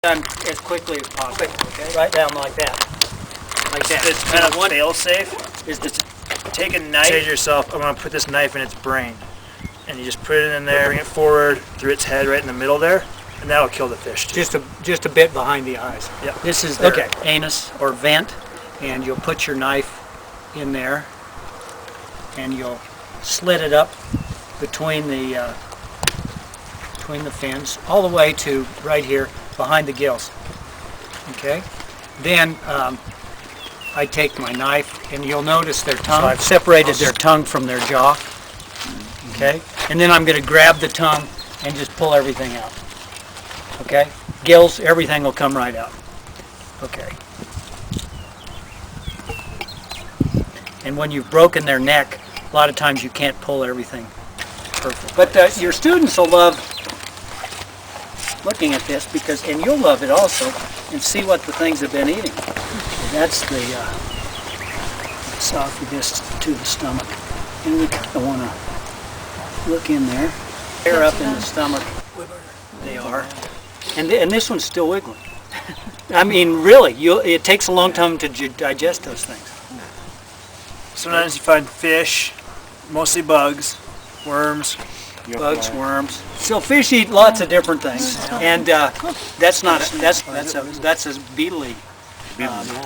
Done as quickly as possible, okay? Right down like that. Like that. It's kind of fail safe is to take a knife. Say to yourself, I'm going to put this knife in its brain. And you just put it in there, bring it forward through its head right in the middle there, and that'll kill the fish too. Just a bit behind the eyes. Yeah. This is their anus or vent, and you'll put your knife in there, and you'll slit it up between the fins, all the way to right here behind the gills. Okay. Then I take my knife, and you'll notice their tongue. So I've separated their tongue from their jaw. Okay. And then I'm going to grab the tongue and just pull everything out. Okay. Gills, everything will come right out. Okay. And when you've broken their neck, a lot of times you can't pull everything perfect. But your students will love looking at this because, and you'll love it also, and see what the things have been eating. And that's the esophagus to the stomach. And we kind of want to look in there. They're up in the stomach. They are. And this one's still wiggling. I mean, really, it takes a long time to digest those things. Sometimes you find fish, mostly bugs, worms. Bugs, worms. So fish eat lots of different things, and that's a beetle-y.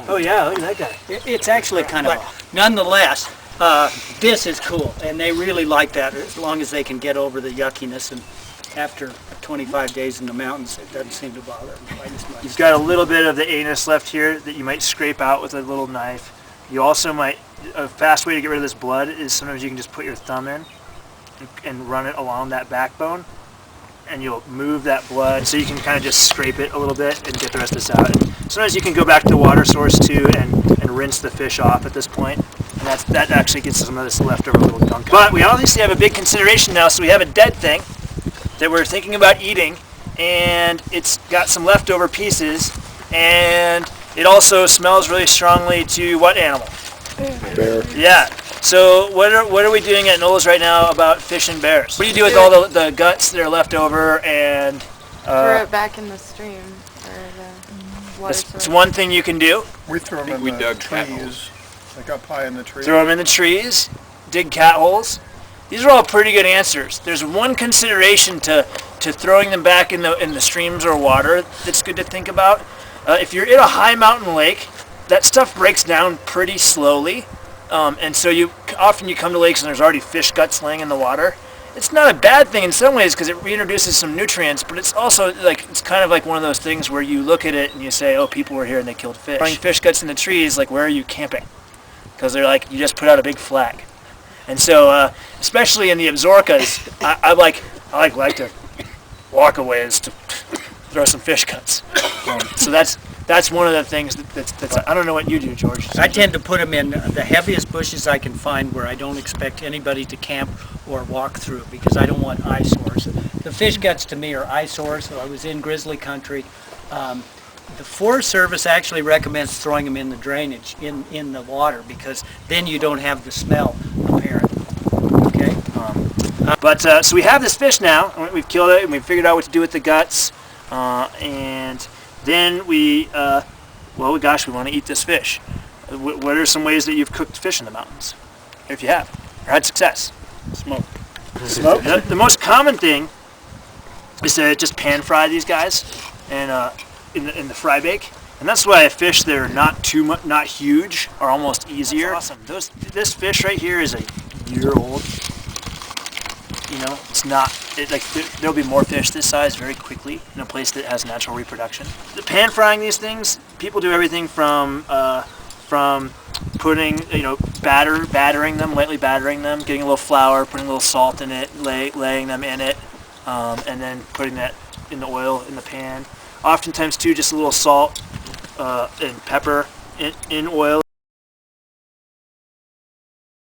Oh yeah, look at that guy. It's actually kind of. Nonetheless, this is cool, and they really like that as long as they can get over the yuckiness. And after 25 days in the mountains, it doesn't seem to bother them quite as much. You've got a little bit of the anus left here that you might scrape out with a little knife. You also might. A fast way to get rid of this blood is sometimes you can just put your thumb in and run it along that backbone, and you'll move that blood so you can kind of just scrape it a little bit and get the rest of this out. And sometimes you can go back to the water source too and rinse the fish off at this point, and that actually gets some of this leftover little gunk out. But we obviously have a big consideration now, so we have a dead thing that we're thinking about eating, and it's got some leftover pieces, and it also smells really strongly to what animal? Bear. Yeah. So what are we doing at NOLS right now about fish and bears? What do you do with all the guts that are left over and throw it back in the stream or the water source? It's one thing you can do. We threw them in the trees. They got pie in the trees. Throw them in the trees, dig cat holes. These are all pretty good answers. There's one consideration to throwing them back in the streams or water that's good to think about. If you're in a high mountain lake, that stuff breaks down pretty slowly. And so often you come to lakes and there's already fish guts laying in the water. It's not a bad thing in some ways because it reintroduces some nutrients, but it's also it's kind of like one of those things where you look at it and you say, oh, people were here and they killed fish. Throwing fish guts in the trees, like, where are you camping? Because they're like, you just put out a big flag. And so, especially in the Absarokas, I like to walk a ways to throw some fish guts. So that's one of the things that's I don't know what you do, George. I tend to put them in the heaviest bushes I can find where I don't expect anybody to camp or walk through because I don't want eyesores. The fish guts to me are eyesores. So I was in grizzly country. The Forest Service actually recommends throwing them in the drainage, in the water, because then you don't have the smell apparent. Okay? So we have this fish now. We've killed it and we've figured out what to do with the guts. And then we want to eat this fish. What are some ways that you've cooked fish in the mountains, if you have, or had success? Smoke. Smoke? The most common thing is to just pan fry these guys and in the fry bake. And that's why fish that are not huge are almost easier. That's awesome. This fish right here is a year old. You know, it's not, there'll be more fish this size very quickly in a place that has natural reproduction. The pan frying these things, people do everything from putting, battering them, lightly battering them, getting a little flour, putting a little salt in it, laying them in it, and then putting that in the oil in the pan. Oftentimes too, just a little salt and pepper in oil.